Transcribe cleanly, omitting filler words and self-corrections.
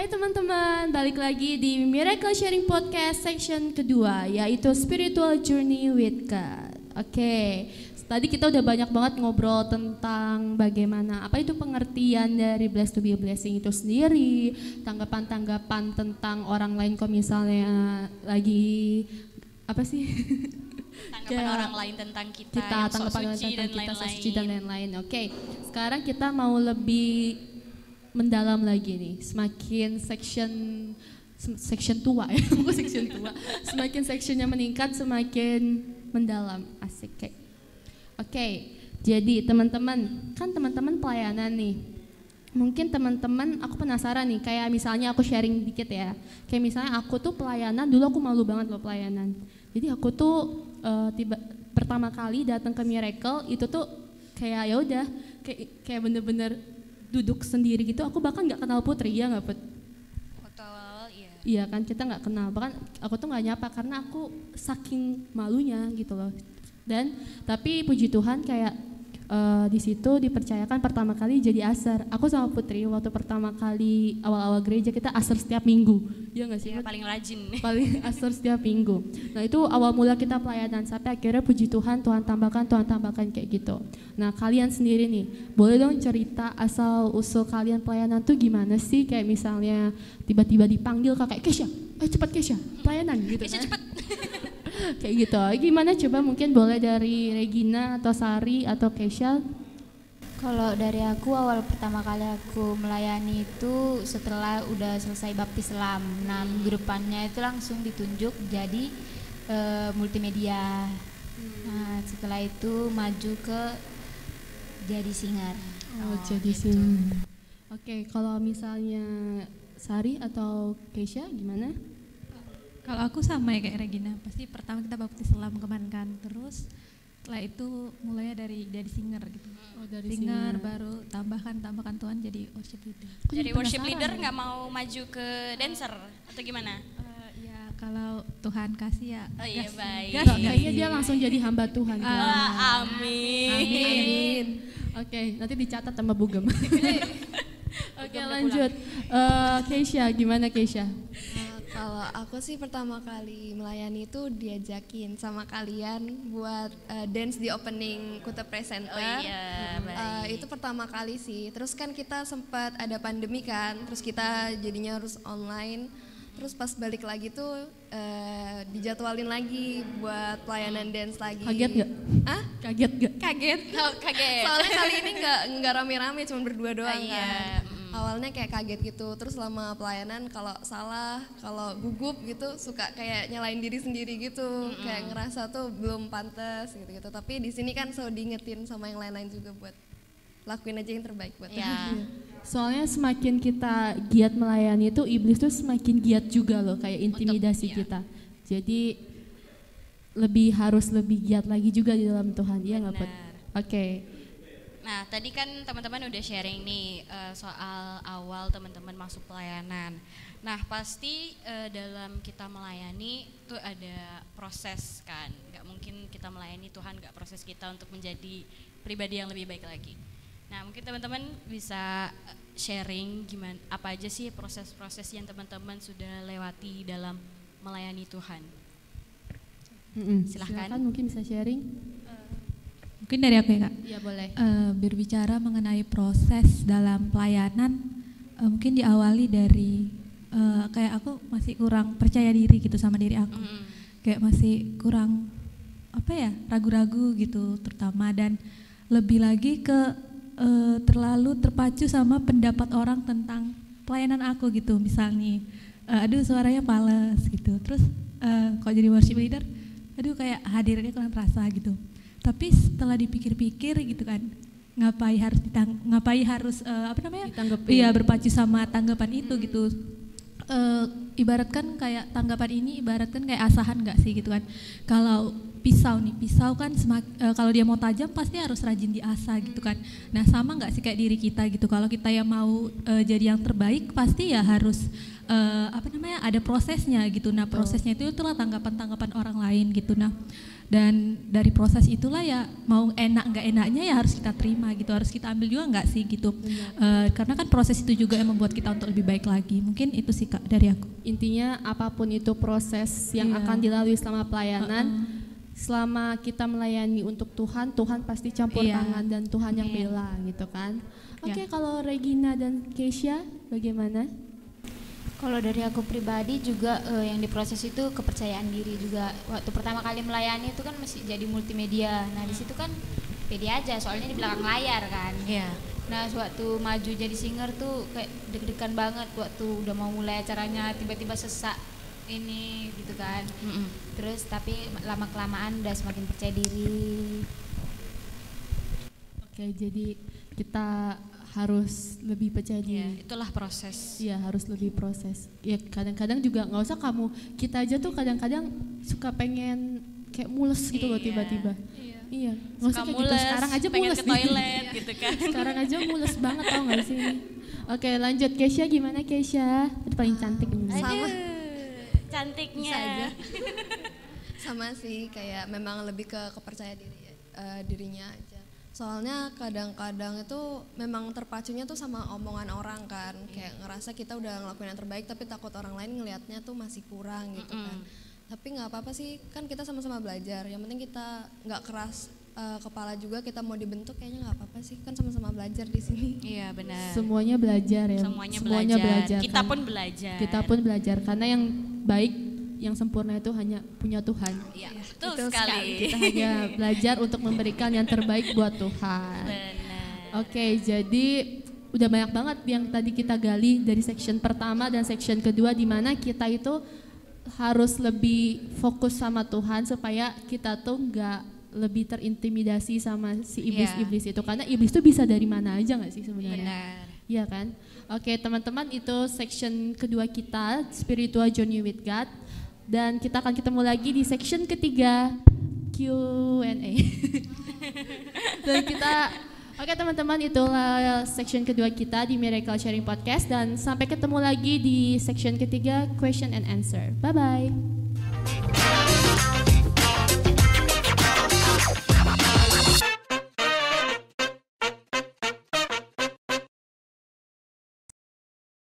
Hai teman-teman, balik lagi di Miracle Sharing Podcast section kedua, yaitu Spiritual Journey with God. Oke, tadi kita udah banyak banget ngobrol tentang bagaimana, apa itu pengertian dari blessed to be a blessing itu sendiri, tanggapan-tanggapan tentang orang lain kalau misalnya lagi, apa sih? Tanggapan orang lain tentang kita yang sok suci dan lain-lain. Dan lain-lain. Oke, sekarang kita mau lebih mendalam lagi nih, semakin section tua ya, bukan section tua, semakin sectionnya meningkat semakin mendalam, asik kayak. Oke, jadi teman-teman, kan teman-teman pelayanan nih, mungkin teman-teman, aku penasaran nih, kayak misalnya aku sharing dikit ya, kayak misalnya aku tuh pelayanan, dulu aku malu banget loh pelayanan, jadi aku tuh pertama kali datang ke Miracle itu tuh kayak ya udah, kayak bener-bener duduk sendiri gitu, aku bahkan nggak kenal Putri, ya nggak Put? Waktu awal, iya. Iya kan, kita nggak kenal, bahkan aku tuh nggak nyapa karena aku saking malunya gitu loh. Dan tapi puji Tuhan kayak di situ dipercayakan pertama kali jadi asar. Aku sama Putri waktu pertama kali awal-awal gereja kita asar setiap minggu, ya nggak sih? Ya, paling rajin. Paling asar setiap minggu. Nah itu awal mula kita pelayanan sampai akhirnya puji Tuhan, Tuhan tambahkan kayak gitu. Nah kalian sendiri nih, boleh dong cerita asal usul kalian pelayanan tuh gimana sih? Kayak misalnya tiba-tiba dipanggil kakak Kesha, cepat Kesha, pelayanan gitu. Kesha kan? cepet. Kayak gitu. Gimana coba, mungkin boleh dari Regina atau Sari atau Kesha? Kalau dari aku, awal pertama kali aku melayani itu setelah udah selesai baptis selam. Nah minggu depannya itu langsung ditunjuk jadi multimedia. Nah setelah itu maju ke jadi singer. Jadi gitu. singer. Oke, kalau misalnya Sari atau Kesha gimana? Kalau aku sama ya kayak Regina, pasti pertama kita baptis selam kemarin kan, terus setelah itu mulainya dari singer gitu. Dari singer baru tambahkan Tuhan jadi worship leader. Jadi worship leader nggak mau maju ke dancer atau gimana? Ya kalau Tuhan kasih ya. Oh iya, baik. Kayaknya dia langsung jadi hamba Tuhan. Amin. Amin. Oke, nanti dicatat sama Bugem. Oke, lanjut. Kesha, gimana Kesha? Kalau aku sih pertama kali melayani itu diajakin sama kalian buat dance di opening Kuta Presenter. Oh iya, baik. Itu pertama kali sih. Terus kan kita sempat ada pandemi kan, terus kita jadinya harus online. Terus pas balik lagi tuh dijadwalin lagi buat pelayanan dance lagi. Kaget gak? Hah? Kaget gak? Kaget. Oh, kaget. Soalnya kali ini nggak rame-rame, cuma berdua doang Iya. kan. Awalnya kayak kaget gitu, terus selama pelayanan kalau salah, kalau gugup gitu suka kayak nyalain diri sendiri gitu, kayak ngerasa tuh belum pantas gitu-gitu. Tapi di sini kan selalu diingetin sama yang lain-lain juga buat lakuin aja yang terbaik buat Tuhan. Ya. Soalnya semakin kita giat melayani itu, iblis tuh semakin giat juga loh, kayak intimidasi kita. Jadi harus lebih giat lagi juga di dalam Tuhan, iya nggak Put? Oke. Nah, tadi kan teman-teman udah sharing nih soal awal teman-teman masuk pelayanan. Nah, pasti dalam kita melayani itu ada proses kan. Gak mungkin kita melayani Tuhan gak proses kita untuk menjadi pribadi yang lebih baik lagi. Nah, mungkin teman-teman bisa sharing gimana, apa aja sih proses-proses yang teman-teman sudah lewati dalam melayani Tuhan. Silahkan mungkin bisa sharing. Mungkin dari aku ya Kak. Iya boleh. Berbicara mengenai proses dalam pelayanan, mungkin diawali dari kayak aku masih kurang percaya diri gitu sama diri aku. Kayak masih kurang ragu-ragu gitu terutama, dan lebih lagi ke terlalu terpacu sama pendapat orang tentang pelayanan aku gitu. Misalnya aduh suaranya males gitu, terus kalau jadi worship leader aduh kayak hadirnya kurang terasa gitu. Tapi setelah dipikir-pikir gitu kan, ngapain harus Ditanggepin. Iya, berpacu sama tanggapan itu gitu. ibaratkan kayak tanggapan ini ibaratkan kayak asahan nggak sih gitu kan. Kalau pisau kan kalau dia mau tajam pasti harus rajin diasah gitu kan. Nah sama nggak sih kayak diri kita gitu, kalau kita yang mau jadi yang terbaik pasti ya harus ada prosesnya gitu. Nah prosesnya itulah tanggapan orang lain gitu. Nah dan dari proses itulah ya mau enak nggak enaknya ya harus kita terima gitu, harus kita ambil juga nggak sih gitu. Karena kan proses itu juga yang membuat kita untuk lebih baik lagi. Mungkin itu sih Kak dari aku. Intinya apapun itu proses yang akan dilalui selama pelayanan, selama kita melayani untuk Tuhan, Tuhan pasti campur tangan dan Tuhan yang bela gitu kan. Oke, kalau Regina dan Keisha bagaimana? Kalau dari aku pribadi juga yang diproses itu kepercayaan diri juga. Waktu pertama kali melayani itu kan masih jadi multimedia. Nah di situ kan pede aja, soalnya di belakang layar kan. Nah waktu maju jadi singer tuh kayak deg-degan banget waktu udah mau mulai acaranya, tiba-tiba sesak ini gitu kan. Terus tapi lama kelamaan udah semakin percaya diri. Oke, jadi kita harus lebih percaya diri. Itulah proses. Iya, harus lebih proses. Ya kadang-kadang juga nggak usah kita aja tuh kadang-kadang suka pengen kayak mules gitu loh tiba-tiba. Iya. Nggak usah kayak gitu. Sekarang aja pengen mules ke toilet gitu kan. Sekarang aja mules banget tau nggak sih? Oke, lanjut Keisha, gimana Keisha? Itu paling cantik ini. Sama. Cantiknya. Bisa aja. Sama sih, kayak memang lebih ke kepercaya dirinya aja. Soalnya kadang-kadang itu memang terpacunya tuh sama omongan orang kan, kayak ngerasa kita udah ngelakuin yang terbaik tapi takut orang lain ngelihatnya tuh masih kurang gitu kan. Tapi nggak apa-apa sih, kan kita sama-sama belajar. Yang penting kita nggak keras kepala juga, kita mau dibentuk kayaknya nggak apa-apa sih, kan sama-sama belajar di sini. Iya benar. Semuanya belajar ya. Semuanya belajar. Kita pun belajar. Kita pun belajar karena yang baik, yang sempurna itu hanya punya Tuhan. Iya, betul sekali. Kita hanya belajar untuk memberikan yang terbaik buat Tuhan. Benar. Oke, jadi udah banyak banget yang tadi kita gali dari section pertama dan section kedua, di mana kita itu harus lebih fokus sama Tuhan supaya kita tuh nggak lebih terintimidasi sama si iblis-iblis itu, karena iblis itu bisa dari mana aja nggak sih sebenarnya? Benar. Iya kan? Oke teman-teman, itu section kedua kita, Spiritual Journey with God. Dan kita akan ketemu lagi di section ketiga, Q&A. Dan oke teman-teman, itulah section kedua kita di Miracle Sharing Podcast. Dan sampai ketemu lagi di section ketiga, Question and Answer. Bye-bye.